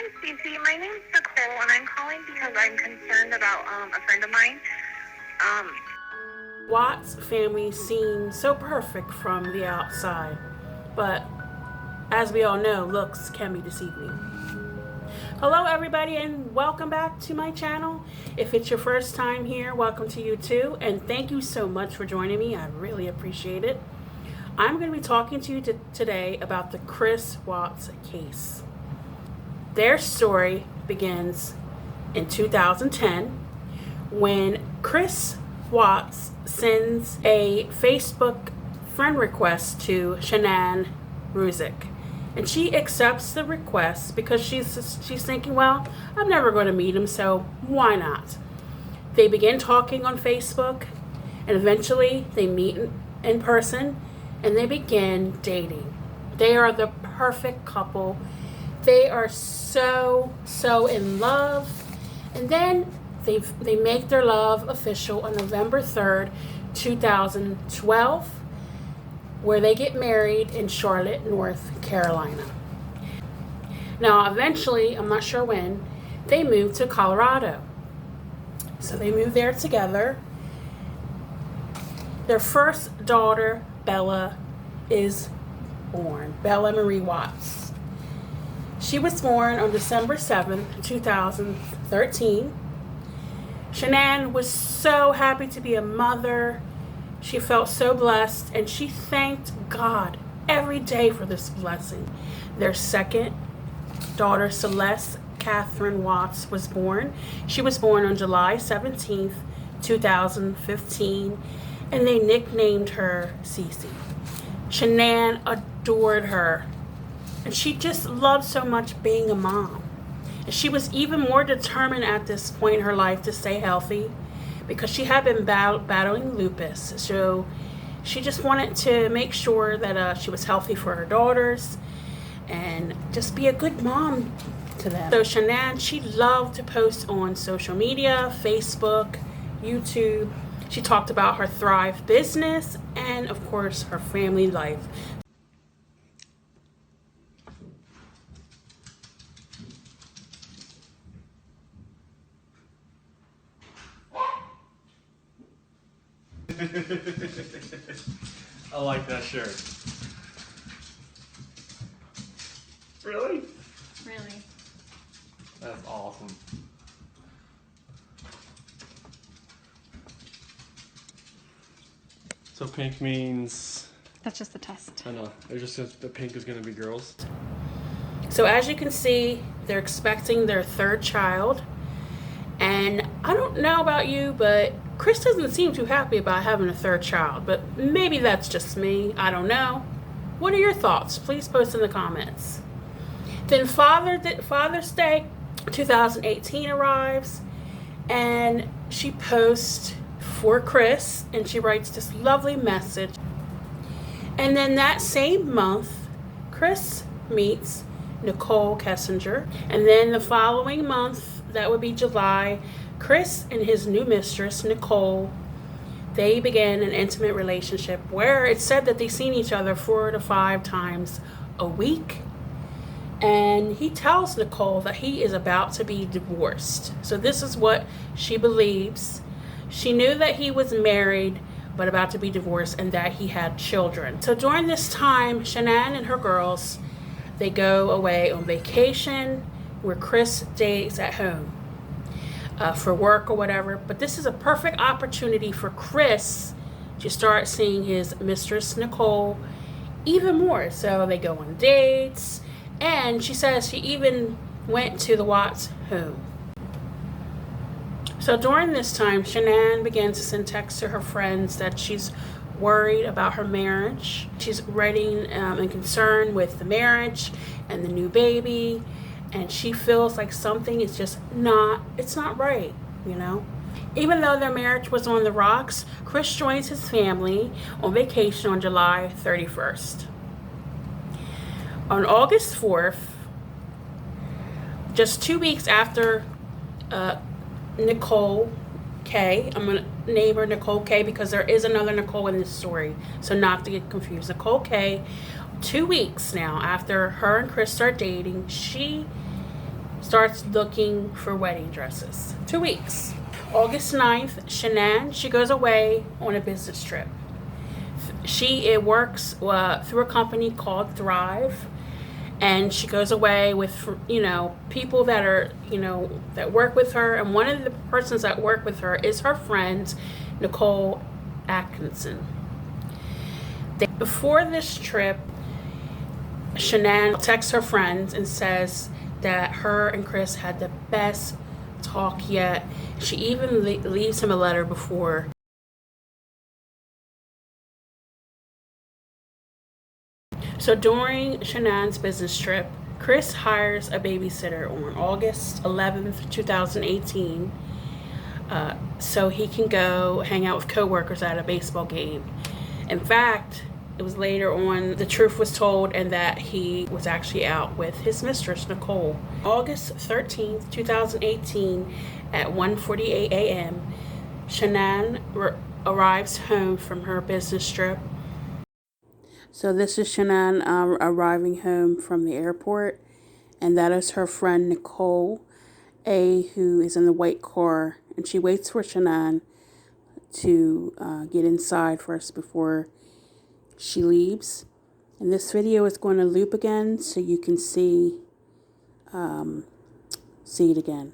Hi, Stacey. My name's Nicole, and I'm calling because I'm concerned about a friend of mine. Watts family seems so perfect from the outside, but as we all know, looks can be deceiving. Hello everybody and welcome back to my channel. If it's your first time here, welcome to you too, and thank you so much for joining me. I really appreciate it. I'm going to be talking to you today about the Chris Watts case. Their story begins in 2010 when Chris Watts sends a Facebook friend request to Shannon Watts. And she accepts the request because she's thinking, well, I'm never going to meet him, so why not? They begin talking on Facebook, and eventually they meet in person, and they begin dating. They are the perfect couple. They are so in love. And then they make their love official on November 3rd, 2012, where they get married in Charlotte, North Carolina. Now, eventually, I'm not sure when, they moved to Colorado. So they moved there together. Their first daughter, Bella, is born. Bella Marie Watts. She was born on December 7th, 2013. Shannon was so happy to be a mother. She felt so blessed, and she thanked God every day for this blessing. Their second daughter, Celeste Catherine Watts, was born. She was born on July 17th, 2015, and they nicknamed her Cece. Shannon adored her, and she just loved so much being a mom. And she was even more determined at this point in her life to stay healthy, because she had been battling lupus. So she just wanted to make sure that she was healthy for her daughters and just be a good mom to them. So Shannon, she loved to post on social media, Facebook, YouTube. She talked about her Thrive business and, of course, her family life. I like that shirt. Really? Really? That's awesome. So pink means... That's just the test. I know. It just says the pink is going to be girls. So as you can see, they're expecting their third child. And I don't know about you, but Chris doesn't seem too happy about having a third child. But maybe that's just me. I don't know. What are your thoughts? Please post in the comments. Then Father's Day 2018 arrives, and she posts for Chris, and she writes this lovely message. And then that same month, Chris meets Nicole Kessinger. And then the following month, that would be July, Chris and his new mistress, Nicole, they began an intimate relationship where it's said that they've seen each other 4 to 5 times a week. And he tells Nicole that he is about to be divorced. So this is what she believes. She knew that he was married, but about to be divorced, and that he had children. So during this time, Shannon and her girls, they go away on vacation where Chris stays at home for work or whatever. But this is a perfect opportunity for Chris to start seeing his mistress, Nicole, even more. So they go on dates. And she says she even went to the Watts home. So during this time, Shannon began to send texts to her friends that she's worried about her marriage. She's writing and concerned with the marriage and the new baby. And she feels like something is just it's not right, you know? Even though their marriage was on the rocks, Chris joins his family on vacation on July 31st. On August 4th, just 2 weeks after Nicole K, I'm going to name her Nicole K because there is another Nicole in this story, so not to get confused. Nicole K, 2 weeks now after her and Chris start dating, she starts looking for wedding dresses. 2 weeks. August 9th, Shannon, she goes away on a business trip. She works through a company called Thrive, and she goes away with, people that are, that work with her. And one of the persons that work with her is her friend, Nicole Atkinson. Before this trip, Shannon texts her friends and says that her and Chris had the best talk yet. She even leaves him a letter before. So during Shannon's business trip, Chris hires a babysitter on August 11th, 2018, so he can go hang out with coworkers at a baseball game. In fact, it was later on the truth was told, and that he was actually out with his mistress, Nicole. August 13th, 2018, at 1:48 a.m., Shannon arrives home from her business trip. So this is Shannon arriving home from the airport, and that is her friend Nicole A, who is in the white car, and she waits for Shannon to get inside first before she leaves. And this video is going to loop again so you can see it again.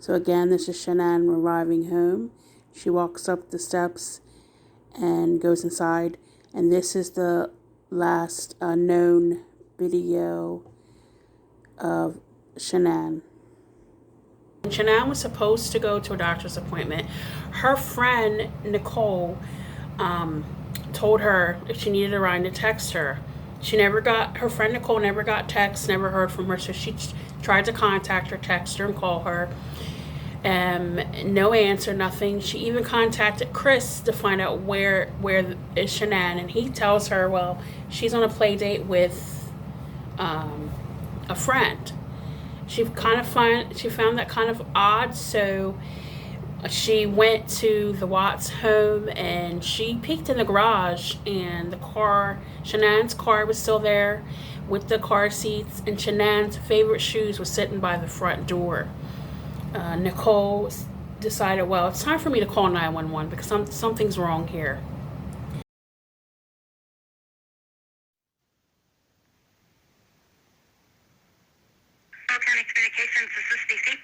So again, this is Shannon arriving home. She walks up the steps and goes inside. And this is the last known video of Shannon. Shannon was supposed to go to a doctor's appointment. Her friend Nicole told her if she needed a ride to text her. Her friend Nicole never got text, never heard from her, so she tried to contact her, text her, and call her. No answer, nothing. She even contacted Chris to find out where is Shannon, and he tells her, well, she's on a play date with a friend. She found that kind of odd, so she went to the Watts home and she peeked in the garage, and Shannon's car was still there with the car seats, and Shannon's favorite shoes was sitting by the front door. Nicole decided, well, it's time for me to call 911 because something's wrong here. County Communications, this is Stacy.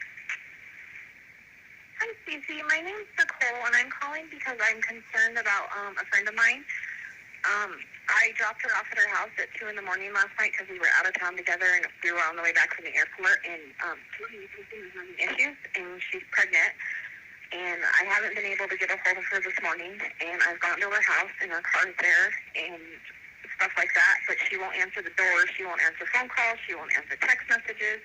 Hi, Stacy. My name's Nicole, and I'm calling because I'm concerned about a friend of mine. I dropped her off at her house at 2 in the morning last night because we were out of town together, and we were on the way back from the airport, and she was having issues, and she's pregnant, and I haven't been able to get a hold of her this morning, and I've gone to her house, and her car's there, and stuff like that, but she won't answer the door, she won't answer phone calls, she won't answer text messages,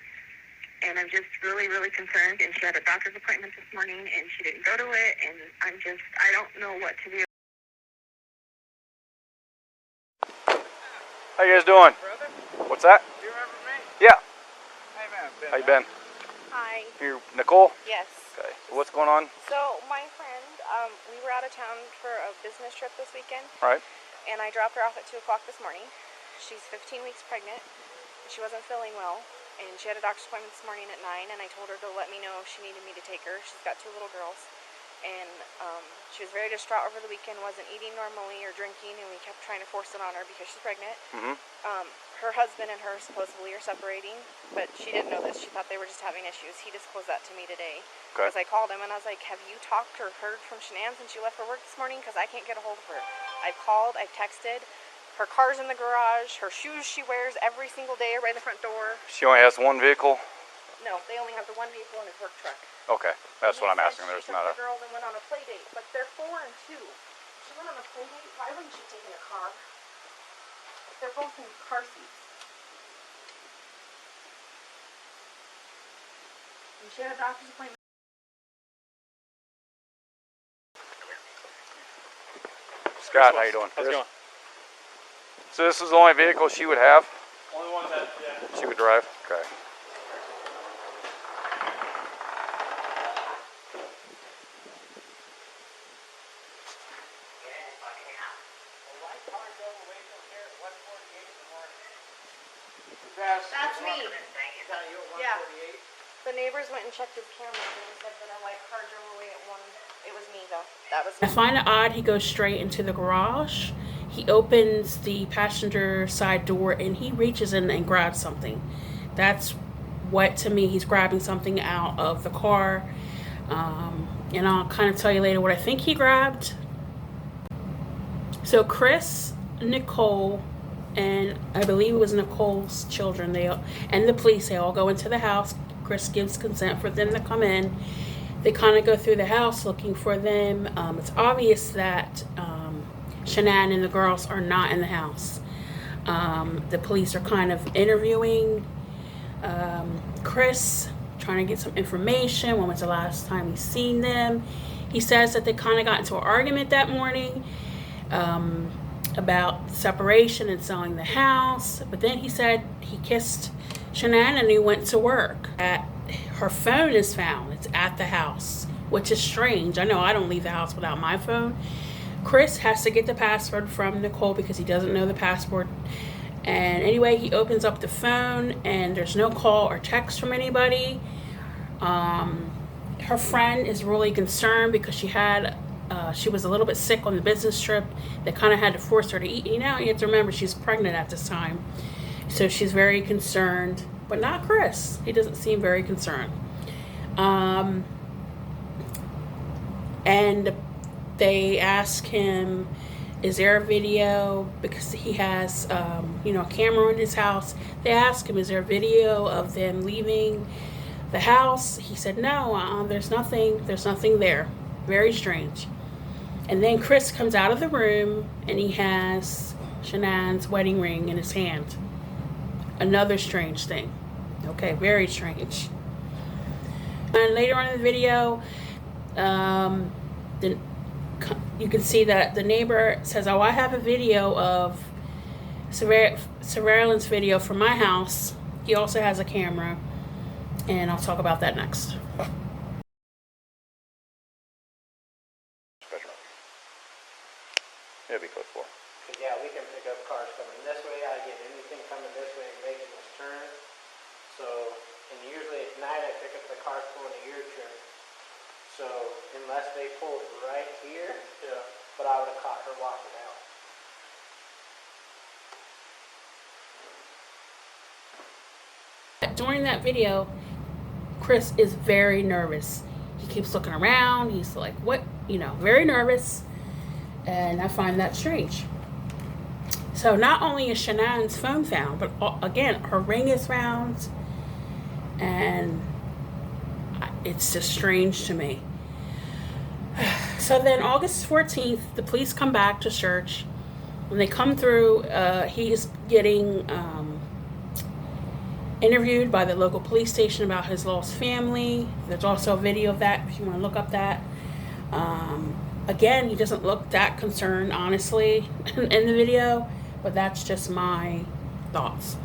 and I'm just really, really concerned, and she had a doctor's appointment this morning, and she didn't go to it, and I don't know what to do. How you guys doing? Brother, What's that? do you remember me? Yeah. Hey man, How you been? Hi. You Nicole? Yes. Okay. What's going on? So my friend, we were out of town for a business trip this weekend, All right. and I dropped her off at 2 o'clock this morning. She's 15 weeks pregnant. She wasn't feeling well, and she had a doctor's appointment this morning at 9, and I told her to let me know if she needed me to take her. She's got 2 little girls, and she was very distraught over the weekend, wasn't eating normally or drinking, and we kept trying to force it on her because she's pregnant. Her husband and her supposedly are separating, but she didn't know this. She thought they were just having issues. He disclosed that to me today. Okay. Because I called him and I was like, have you talked or heard from Shannon since she left for work this morning? Because I can't get a hold of her. I've called, I've texted. Her car's in the garage. Her shoes she wears every single day are by the front door. She only has one vehicle? No, they only have the one vehicle and his work truck. Okay. That's what I'm asking. There's she not took a... the girls and went on a play date, but they're 4 and 2. She went on a play date. Why wouldn't she take in a car? They're both in car seats. And she had a doctor's appointment. Scott, how you doing? How's it going? So this is the only vehicle she would have? Only one that, yeah. She would drive? Okay. That's me. Yeah. The neighbors went and checked his camera and they said that a white car drove away at one. It was me though. That was I me. find it odd he goes straight into the garage. He opens the passenger side door and he reaches in and grabs something. That's what, to me, he's grabbing something out of the car. And I'll kind of tell you later what I think he grabbed. So Chris, Nicole, and I believe it was Nicole's children, and the police, they all go into the house. Chris gives consent for them to come in. They kind of go through the house looking for them. It's obvious that Shannon and the girls are not in the house. The police are kind of interviewing Chris, trying to get some information. When was the last time he's seen them? He says that they kind of got into an argument that morning about separation and selling the house. But then he said he kissed Shannon and he went to work. Her phone is found. It's at the house, which is strange. I know I don't leave the house without my phone. Chris has to get the password from Nicole because he doesn't know the password. And anyway, he opens up the phone and there's no call or text from anybody. Her friend is really concerned because she was a little bit sick on the business trip. They kind of had to force her to eat. You have to remember she's pregnant at this time. So she's very concerned, but not Chris. He doesn't seem very concerned. And they ask him, is there a video? Because he has, a camera in his house. They ask him, is there a video of them leaving the house? He said, no, there's nothing there. Very strange. And then Chris comes out of the room and he has Shannon's wedding ring in his hand. Another strange thing. Okay, very strange. And later on in the video, you can see that the neighbor says, oh, I have a video of surveillance video from my house. He also has a camera. And I'll talk about that next. It'll be code 4. Yeah, we can pick up cars coming this way. I get anything coming this way and making this turn. So, and usually at night I pick up the cars pulling a U-turn. So, unless they pulled right here, but I would have caught her walking out. During that video, Chris is very nervous. He keeps looking around. He's like, what? Very nervous. And I find that strange. So not only is Shannon's phone found, but again, her ring is found. And it's just strange to me. So then August 14th, the police come back to church. When they come through, he's getting interviewed by the local police station about his lost family. There's also a video of that if you want to look up that. Again, he doesn't look that concerned, honestly, in the video, but that's just my thoughts.